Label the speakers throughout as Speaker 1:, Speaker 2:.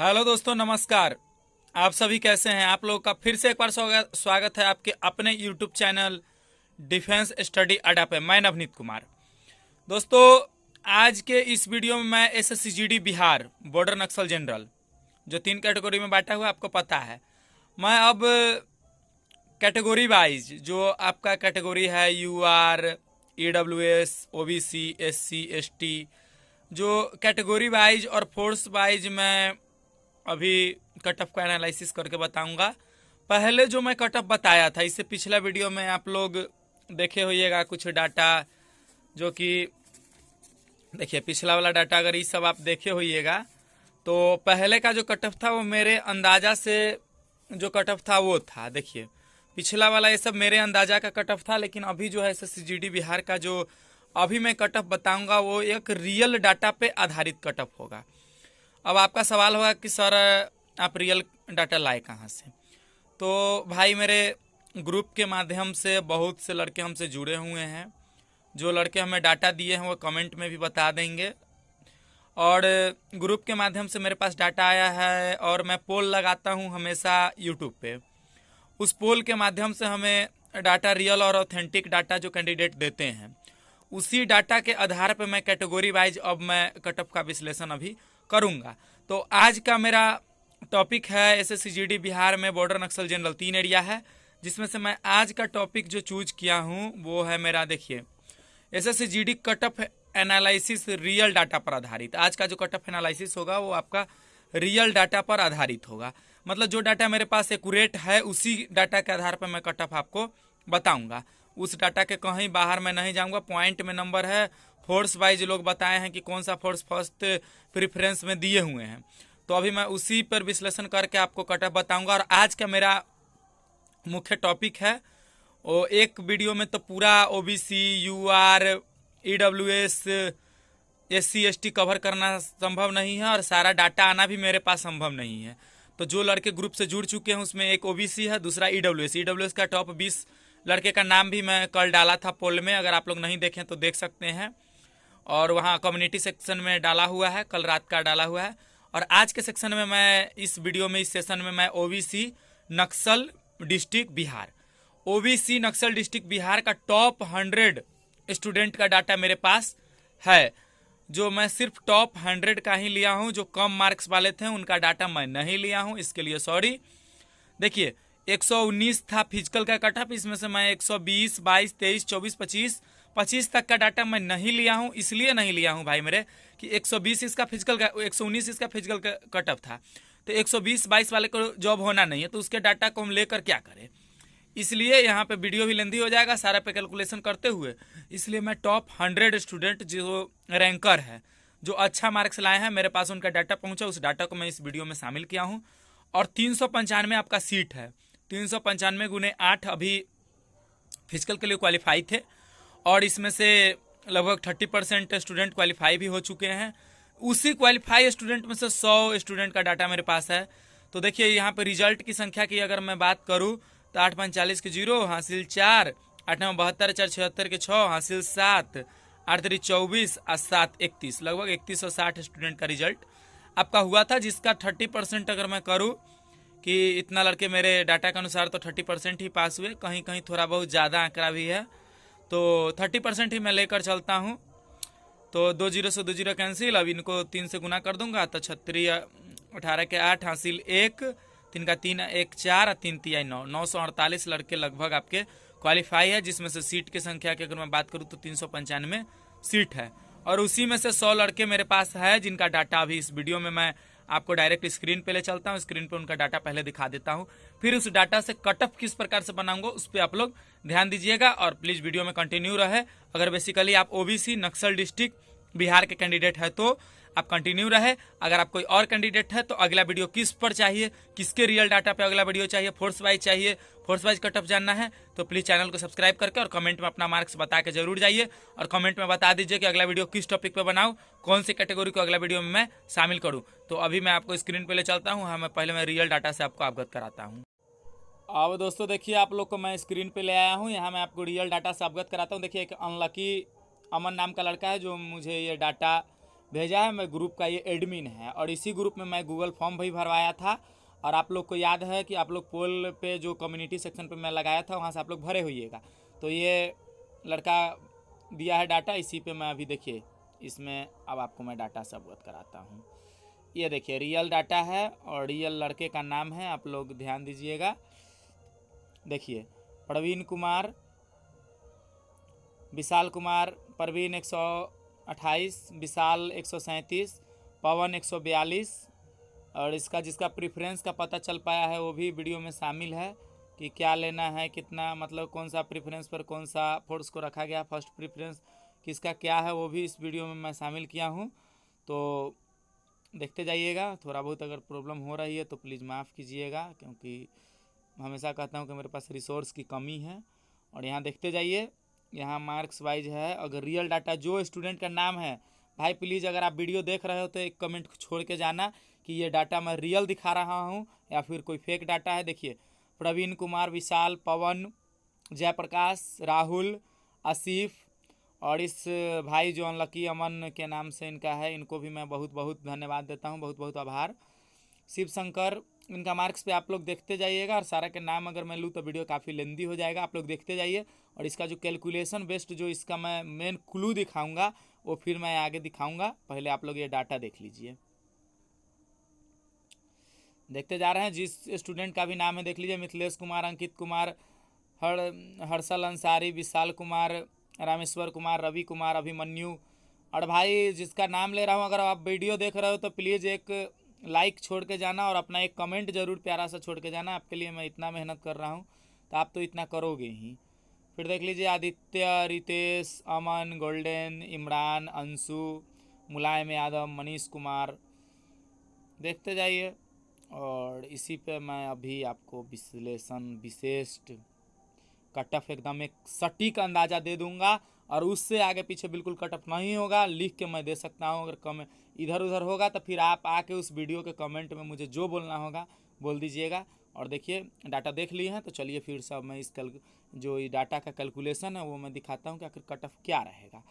Speaker 1: Hello दोस्तों, नमस्कार। आप सभी कैसे हैं? आप लोगों का फिर से एक बार स्वागत है आपके अपने यूट्यूब चैनल डिफेंस स्टडी अड्डा पे। मैं नवनीत कुमार। दोस्तों, आज के इस वीडियो में मैं एसएससी बिहार बॉर्डर नक्सल जनरल जो 3 कैटेगरी में बांटा हुआ आपको पता है। मैं अब कैटेगरी वाइज जो आपका कैटेगरी है UR, EWS, OBC, SC, ST, जो कैटेगरी वाइज और फोर्स वाइज मैं अभी कट ऑफ का एनालिसिस करके बताऊंगा। पहले जो मैं कट ऑफ बताया था, इससे पिछला वीडियो में आप लोग देखे होइएगा कुछ डाटा, जो कि देखिए पिछला वाला डाटा अगर ये सब आप देखे होइएगा तो पहले का जो कट ऑफ था वो मेरे अंदाजा से जो कट ऑफ था वो था। देखिए पिछला वाला ये सब मेरे अंदाजा का कट ऑफ था, लेकिन अभी जो है एसएससी बिहार का जो अभी मैं कट ऑफ बताऊंगा वो एक रियल डाटा पे आधारित कट ऑफ होगा। अब आपका सवाल होगा कि सर आप रियल डाटा लाए कहाँ से? तो भाई मेरे ग्रुप के माध्यम से बहुत से लड़के हमसे जुड़े हुए हैं। जो लड़के हमें डाटा दिए हैं वो कमेंट में भी बता देंगे। और ग्रुप के माध्यम से मेरे पास डाटा आया है और मैं पोल लगाता हूँ हमेशा यूट्यूब पे। उस पोल के माध्यम से हमें डाटा रियल और ऑथेंटिक डाटा जो कैंडिडेट देते हैं, उसी डाटा के आधार पर मैं कैटेगरी वाइज अब मैं कट ऑफ का विश्लेषण अभी करूंगा। तो आज का मेरा टॉपिक है एसएससी बिहार में बॉर्डर नक्सल जनरल 3 एरिया है, जिसमें से मैं आज का टॉपिक जो चूज किया हूं वो है मेरा, देखिए, SSC cut off analysis real data पर आधारित। आज का जो कट ऑफ एनालिसिस होगा वो आपका रियल डाटा पर आधारित होगा। मतलब जो डाटा मेरे पास एक्यूरेट है उसी डाटा के आधार पर मैं कट ऑफ आपको बताऊंगा। उस डाटा के कहीं बाहर मैं नहीं जाऊंगा। पॉइंट में नंबर है, फोर्स वाइज लोग बताए हैं कि कौन सा फोर्स फर्स्ट प्रेफरेंस में दिए हुए हैं, तो अभी मैं उसी पर विश्लेषण करके आपको कट ऑफ बताऊंगा। और आज का मेरा मुख्य टॉपिक है वो, एक वीडियो में तो पूरा OBC, UR, EWS, SC, ST cover करना संभव नहीं है और सारा डाटा आना भी मेरे पास संभव नहीं है। तो जो लड़के ग्रुप से जुड़ चुके हैं उसमें एक ओबीसी है, दूसरा ईडब्ल्यूएस का टॉप 20 लड़के का नाम भी मैं कल डाला था पोल में। अगर आप लोग नहीं देखें तो देख सकते हैं, और वहाँ कम्युनिटी सेक्शन में डाला हुआ है, कल रात का डाला हुआ है। और आज के सेक्शन में मैं इस वीडियो में, इस सेशन में मैं ओबीसी नक्सल डिस्ट्रिक्ट बिहार, ओबीसी नक्सल डिस्ट्रिक्ट बिहार का टॉप 100 स्टूडेंट का डाटा मेरे पास है। जो मैं सिर्फ टॉप 100 का ही लिया हूं, जो कम मार्क्स वाले थे उनका डाटा मैं नहीं लिया हूं, इसके लिए सॉरी। देखिए 119 था फिजिकल का कट ऑफ, इसमें से मैं 120, 22, 23, 24, 25 तक का डाटा मैं नहीं लिया हूं। इसलिए नहीं लिया हूं भाई मेरे कि 120 इसका फिजिकल का, 119 इसका फिजिकल का कट ऑफ था, तो 120, 22 वाले को जॉब होना नहीं है, तो उसके डाटा को हम लेकर क्या करें। इसलिए यहाँ पे वीडियो भी लेंदी हो जाएगा सारा पे कैलकुलेशन करते हुए। इसलिए मैं टॉप 100 स्टूडेंट जो रैंकर है, जो अच्छा मार्क्स लाए हैं, मेरे पास उनका डाटा पहुंचा, उस डाटा को मैं इस वीडियो में शामिल किया हूं। और 395 आपका सीट है, 395 गुने 8 अभी फिजिकल के लिए क्वालिफाई थे, और इसमें से लगभग 30% स्टूडेंट क्वालिफाई भी हो चुके हैं। उसी क्वालिफाई स्टूडेंट में से 100 स्टूडेंट का डाटा मेरे पास है। तो देखिए यहाँ पे रिजल्ट की संख्या की अगर मैं बात करूँ तो 8 5 40 के 0, हासिल 4, 8 9 72, 4 76 के 6, हासिल 7, 8 3 24 और 7 31, लगभग 3160 स्टूडेंट का रिजल्ट आपका हुआ था, जिसका 30% अगर मैं करूँ कि इतना लड़के मेरे डाटा के अनुसार तो 30% ही पास हुए, कहीं कहीं थोड़ा बहुत ज़्यादा आंकड़ा भी है, तो 30% ही मैं लेकर चलता हूँ। तो 2 0 से 2 0 कैंसिल, अब इनको 3 से गुना कर दूंगा तो 36 18 के 8, हासिल 1, 3 का 3 1 4, 3 3 9, 948 लड़के लगभग आपके क्वालिफाई है, जिसमें से सीट की संख्या की अगर मैं बात करूँ तो 395 सीट है। और उसी में से 100 लड़के मेरे पास है जिनका डाटा अभी इस वीडियो में मैं आपको डायरेक्ट स्क्रीन पे ले चलता हूँ। स्क्रीन पे उनका डाटा पहले दिखा देता हूँ, फिर उस डाटा से कट ऑफ किस प्रकार से बनाऊंगा उस पर आप लोग ध्यान दीजिएगा, और प्लीज वीडियो में कंटिन्यू रहे। अगर बेसिकली आप ओबीसी नक्सल डिस्ट्रिक्ट बिहार के कैंडिडेट है तो आप कंटिन्यू रहे। अगर आप कोई और कैंडिडेट है तो अगला वीडियो किस पर चाहिए, किसके रियल डाटा पे अगला वीडियो चाहिए, फोर्स वाइज चाहिए, फोर्स वाइज कट ऑफ जानना है, तो प्लीज चैनल को सब्सक्राइब करके और कमेंट में अपना मार्क्स बता के जरूर जाइए, और कमेंट में बता दीजिए कि अगला वीडियो किस टॉपिक पे बनाऊं, कौन सी कैटेगरी को अगला वीडियो में मैं शामिल करूँ। तो अभी मैं आपको स्क्रीन पे ले चलता हूँ। मैं पहले मैं रियल डाटा से आपको अवगत कराता हूँ। अब दोस्तों देखिए, आप लोग को मैं स्क्रीन पे ले आया हूँ, यहाँ मैं आपको रियल डाटा से अवगत कराता हूँ। देखिए एक अनलकी अमन नाम का लड़का है जो मुझे ये डाटा भेजा है। मैं ग्रुप का ये एडमिन है और इसी ग्रुप में मैं गूगल फॉर्म भी भरवाया था। और आप लोग को याद है कि आप लोग पोल पे जो कम्युनिटी सेक्शन पे मैं लगाया था वहाँ से आप लोग भरे होइएगा। तो ये लड़का दिया है डाटा, इसी पे मैं अभी देखिए इसमें अब आपको मैं डाटा से अवगत कराता हूँ। ये देखिए रियल डाटा है और रियल लड़के का नाम है, आप लोग ध्यान दीजिएगा। देखिए प्रवीण कुमार, विशाल कुमार, परवीन 128, विशाल 137, पवन 142। और इसका जिसका प्रेफरेंस का पता चल पाया है वो भी वीडियो में शामिल है कि क्या लेना है, कितना मतलब कौन सा प्रेफरेंस पर कौन सा फोर्स को रखा गया, फर्स्ट प्रेफरेंस किसका क्या है, वो भी इस वीडियो में मैं शामिल किया हूँ। तो देखते जाइएगा। थोड़ा बहुत अगर प्रॉब्लम हो रही है तो प्लीज़ माफ़ कीजिएगा, क्योंकि हमेशा कहता हूँ कि मेरे पास रिसोर्स की कमी है। और यहाँ देखते जाइए, यहाँ मार्क्स वाइज है। अगर रियल डाटा जो स्टूडेंट का नाम है, भाई प्लीज़ अगर आप वीडियो देख रहे हो तो एक कमेंट छोड़ के जाना कि ये डाटा मैं रियल दिखा रहा हूँ या फिर कोई फेक डाटा है। देखिए प्रवीण कुमार, विशाल, पवन, जयप्रकाश, राहुल, आसिफ और इस भाई जो अनलकी अमन के नाम से इनका है, इनको भी मैं बहुत बहुत धन्यवाद देता हूँ, बहुत बहुत आभार। शिव शंकर, इनका मार्क्स पे आप लोग देखते जाइएगा। और सारा के नाम अगर मैं लूँ तो वीडियो काफ़ी लेंदी हो जाएगा, आप लोग देखते जाइए। और इसका जो कैलकुलेशन बेस्ड जो इसका मैं मेन क्लू दिखाऊंगा वो फिर मैं आगे दिखाऊंगा, पहले आप लोग ये डाटा देख लीजिए। देखते जा रहे हैं। जिस स्टूडेंट का भी नाम है देख लीजिए, मिथिलेश कुमार, अंकित कुमार, हर्षल अंसारी, विशाल कुमार, रामेश्वर कुमार, रवि कुमार, अभिमन्यु। और भाई जिसका नाम ले रहा हूँ, अगर आप वीडियो देख रहे हो तो प्लीज़ एक लाइक छोड़ के जाना और अपना एक कमेंट ज़रूर प्यारा सा छोड़ के जाना। आपके लिए मैं इतना मेहनत कर रहा हूँ तो आप तो इतना करोगे ही। फिर देख लीजिए आदित्य, रितेश, अमन, गोल्डन, इमरान, अंशु, मुलायम यादव, मनीष कुमार, देखते जाइए। और इसी पे मैं अभी आपको विश्लेषण विशिष्ट कट ऑफ एकदम एक सटीक अंदाज़ा दे दूंगा। और उससे आगे पीछे बिल्कुल कट ऑफ नहीं होगा, लिख के मैं दे सकता हूँ। अगर कम इधर उधर होगा तो फिर आप आके उस वीडियो के कमेंट में मुझे जो बोलना होगा बोल दीजिएगा। और देखिए डाटा देख लिए हैं तो चलिए फिर से मैं इस जो डाटा का कैलकुलेशन है वो मैं दिखाता हूँ कि आखिर कट ऑफ क्या रहेगा।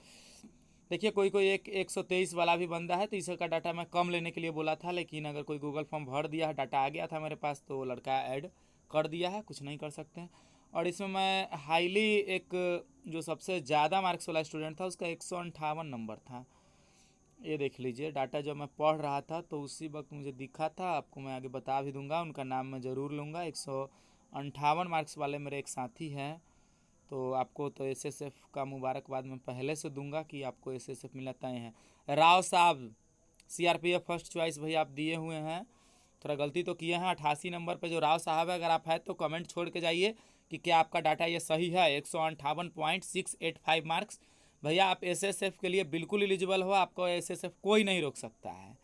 Speaker 1: देखिए कोई कोई 123 वाला भी बंदा है तो इसका डाटा मैं कम लेने के लिए बोला था, लेकिन अगर कोई गूगल फॉर्म भर दिया है, डाटा आ गया था मेरे पास तो वो लड़का ऐड कर दिया है, कुछ नहीं कर सकते हैं। और इसमें मैं हाईली एक जो सबसे ज़्यादा मार्क्स वाला स्टूडेंट था उसका 158 नंबर था। ये देख लीजिए डाटा जब मैं पढ़ रहा था तो उसी वक्त मुझे दिखा था, आपको मैं आगे बता भी दूंगा, उनका नाम मैं ज़रूर लूँगा। 158 मार्क्स वाले मेरे एक साथी हैं, तो आपको तो एसएसएफ का मुबारकबाद मैं पहले से दूंगा कि आपको एसएसएफ मिला तय है। राव साहब सीआरपीएफ फर्स्ट चॉइस भाई आप दिए हुए हैं, थोड़ा गलती तो किए हैं। 88 नंबर पे जो राव साहब है, अगर आप हैं तो कमेंट छोड़ के जाइए कि क्या आपका डाटा ये सही है। 158.685 मार्क्स भैया, आप एसएसएफ के लिए बिल्कुल एलिजिबल हो, आपको एसएसएफ कोई नहीं रोक सकता है।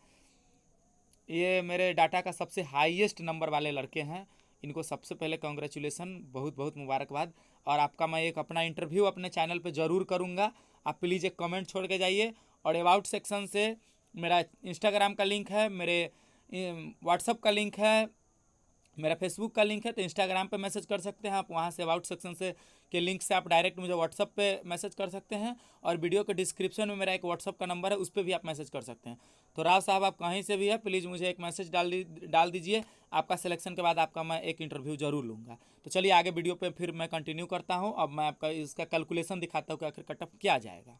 Speaker 1: ये मेरे डाटा का सबसे हाईएस्ट नंबर वाले लड़के हैं, इनको सबसे पहले कॉन्ग्रेचुलेसन, बहुत बहुत मुबारकबाद। और आपका मैं एक अपना इंटरव्यू अपने चैनल पे ज़रूर करूँगा, आप प्लीज़ एक कमेंट छोड़ के जाइए। और अबाउट सेक्शन से मेरा इंस्टाग्राम का लिंक है, मेरे व्हाट्सअप का लिंक है, मेरा फेसबुक का लिंक है, तो इंस्टाग्राम पे मैसेज कर सकते हैं आप, वहाँ से अबाउट सेक्शन से के लिंक से आप डायरेक्ट मुझे व्हाट्सअप पे मैसेज कर सकते हैं। और वीडियो के डिस्क्रिप्शन में मेरा एक व्हाट्सअप का नंबर है, उस पर भी आप मैसेज कर सकते हैं। तो राव साहब आप कहीं से भी है, प्लीज़ मुझे एक मैसेज डाल दीजिए, आपका सिलेक्शन के बाद आपका मैं एक इंटरव्यू ज़रूर लूँगा। तो चलिए आगे वीडियो पर फिर मैं कंटिन्यू करता हूँ। अब मैं आपका इसका कैलकुलेशन दिखाता हूँ कि आखिर कट ऑफ क्या जाएगा।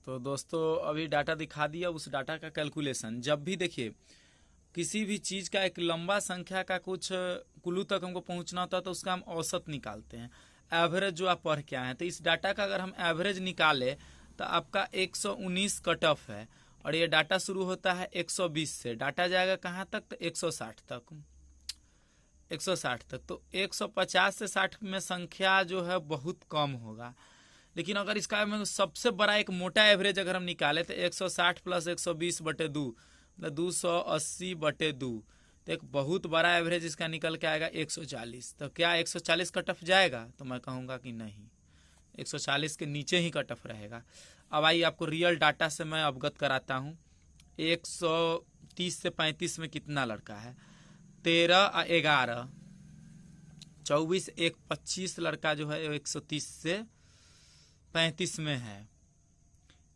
Speaker 1: तो दोस्तों अभी डाटा दिखा दिया, उस डाटा का कैलकुलेशन। जब भी देखिए किसी भी चीज़ का एक लंबा संख्या का कुछ कुल्लू तक हमको पहुंचना होता है तो उसका हम औसत निकालते हैं, एवरेज जो आप पढ़ के आए हैं। तो इस डाटा का अगर हम एवरेज निकालें तो आपका 119 कट ऑफ है। और ये डाटा शुरू होता है 120 से, डाटा जाएगा कहाँ तक, तो 160 तक, 160 तक। तो 150 से 60 में संख्या जो है बहुत कम होगा। लेकिन अगर इसका में सबसे बड़ा एक मोटा एवरेज अगर हम निकालें तो 160 प्लस 120/2 मतलब 280/2, तो एक बहुत बड़ा एवरेज इसका निकल के आएगा 140। तो क्या 140 कट ऑफ जाएगा, तो मैं कहूँगा कि नहीं, 140 के नीचे ही कट ऑफ रहेगा। अब आइए आपको रियल डाटा से मैं अवगत कराता हूँ। 130 से 35 में कितना लड़का है, 13 और 11, 24, 1, 25 लड़का जो है 130 से 35 में है।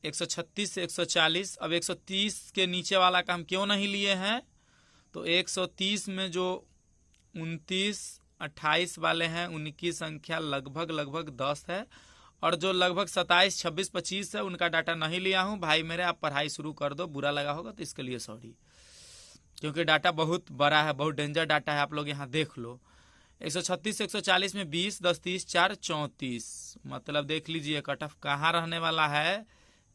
Speaker 1: 136 से 140। अब 130 के नीचे वाला का हम क्यों नहीं लिए हैं, तो 130 में जो 29, 28 वाले हैं उनकी संख्या लगभग 10 है, और जो लगभग 27, 26, 25 है उनका डाटा नहीं लिया हूं। भाई मेरे आप पढ़ाई शुरू कर दो, बुरा लगा होगा तो इसके लिए सॉरी, क्योंकि डाटा बहुत बड़ा है, बहुत डेंजर डाटा है। आप लोग यहाँ देख लो, 136 से 140 में 20, 10, 30, 4, 34, मतलब देख लीजिए कट ऑफ कहाँ रहने वाला है।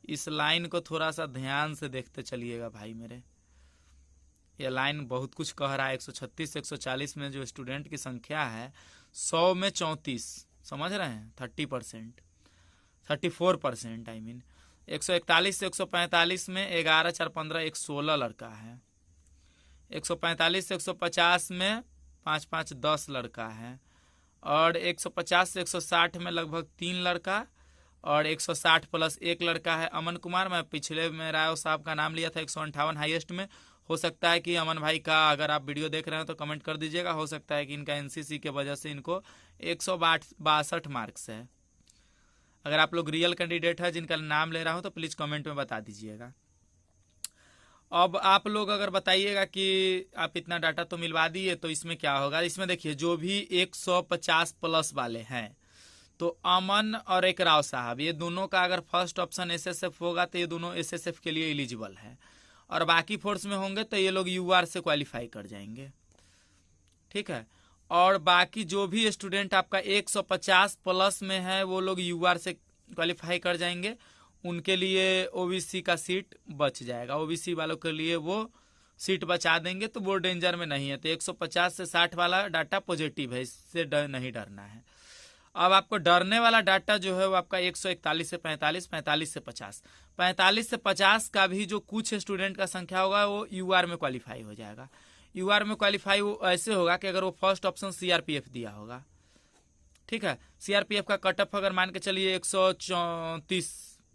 Speaker 1: इस लाइन को थोड़ा सा ध्यान से देखते चलिएगा भाई मेरे, ये लाइन बहुत कुछ कह रहा है। 136 से 140 में जो स्टूडेंट की संख्या है 100 में 34, समझ रहे हैं, 30%, 34% आई मीन। 141 से 145 में 11, 4, 15, 16 लड़का है। 145 से 150 में 5, 5, 10 लड़का है। और 150 से 160 में लगभग 3 लड़का, और 160 प्लस 1 लड़का है अमन कुमार। मैं पिछले में राव साहब का नाम लिया था 158 हाईएस्ट में। हो सकता है कि अमन भाई का, अगर आप वीडियो देख रहे हो तो कमेंट कर दीजिएगा, हो सकता है कि इनका एनसीसी के वजह से इनको 162 मार्क्स है। अगर आप लोग रियल कैंडिडेट है जिनका नाम ले रहा हूं तो प्लीज कमेंट में बता दीजिएगा। अब आप लोग अगर बताइएगा कि आप इतना डाटा तो मिलवा दिए, तो इसमें क्या होगा। इसमें देखिए जो भी 150 प्लस वाले हैं, तो अमन और एक राव साहब, ये दोनों का अगर फर्स्ट ऑप्शन एसएसएफ होगा तो ये दोनों एसएसएफ के लिए एलिजिबल है, और बाकी फोर्स में होंगे तो ये लोग यूआर से क्वालिफाई कर जाएंगे, ठीक है। और बाकी जो भी स्टूडेंट आपका 150 प्लस में है वो लोग यूआर से क्वालिफाई कर जाएंगे, उनके लिए ओबीसी का सीट बच जाएगा। ओबीसी वालों के लिए वो सीट बचा देंगे, तो वो डेंजर में नहीं है। तो 150 से 60 वाला डाटा पॉजिटिव है, इससे नहीं डरना है। अब आपको डरने वाला डाटा जो है वो आपका 141 से 45, 45 से 50, 45 से 50 का भी जो कुछ स्टूडेंट का संख्या होगा वो यूआर में क्वालिफाई हो जाएगा। यूआर में क्वालिफाई वो ऐसे होगा कि अगर वो फर्स्ट ऑप्शन सीआरपीएफ दिया होगा, ठीक है। सीआरपीएफ का कट ऑफ अगर मान के चलिए 134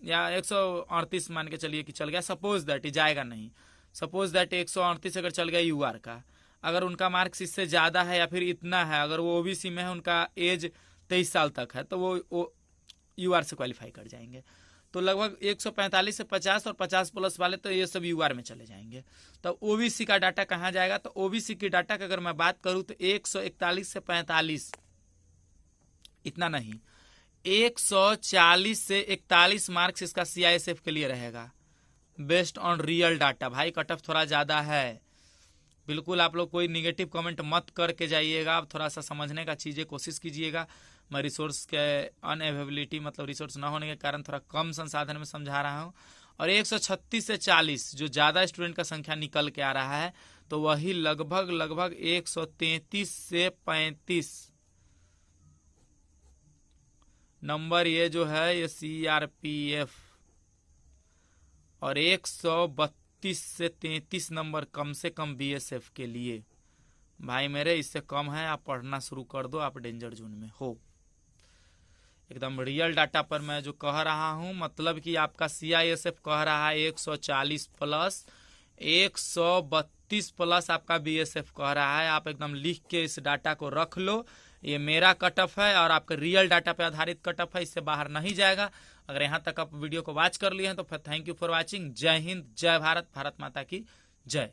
Speaker 1: या 138 मान के चलिए कि चल गया, सपोज दैट, जाएगा नहीं, सपोज दैट 138 अगर चल गया यूआर का, अगर उनका मार्क्स इससे ज्यादा है या फिर इतना है, अगर वो ओबीसी में है, उनका एज 23 साल तक है, तो वो यूआर से क्वालिफाई कर जाएंगे। तो लगभग 145 से 50 और 50 प्लस वाले तो ये सब यूआर में चले जाएंगे। तो ओबीसी का डाटा कहाँ जाएगा, तो ओबीसी की डाटा की अगर मैं बात करूं तो 141 से 45, इतना नहीं, 140 से 41 मार्क्स इसका सीआईएसएफ के लिए रहेगा, बेस्ड ऑन रियल डाटा। भाई कट ऑफ थोड़ा ज्यादा है, बिल्कुल आप लोग कोई निगेटिव कमेंट मत करके जाइएगा, आप थोड़ा सा समझने का चीजें कोशिश कीजिएगा। मैं रिसोर्स के अनअवेलेबिलिटी, मतलब रिसोर्स ना होने के कारण थोड़ा कम संसाधन में समझा रहा हूँ। और 136 से 40 जो ज्यादा स्टूडेंट का संख्या निकल के आ रहा है, तो वही लगभग 133 से 35 नंबर ये जो है ये सीआरपीएफ, और 132 से 33 नंबर कम से कम बीएसएफ के लिए। भाई मेरे इससे कम है, आप पढ़ना शुरू कर दो, आप डेंजर जोन में हो। एकदम रियल डाटा पर मैं जो कह रहा हूं, मतलब कि आपका सीआईएसएफ कह रहा है 140 प्लस, 132 प्लस आपका बीएसएफ कह रहा है। आप एकदम लिख के इस डाटा को रख लो, ये मेरा कट ऑफ है और आपका रियल डाटा पे आधारित कट ऑफ है, इससे बाहर नहीं जाएगा। अगर यहाँ तक आप वीडियो को वॉच कर लिए हैं तो फिर थैंक यू फॉर वॉचिंग। जय हिंद, जय भारत, भारत माता की जय।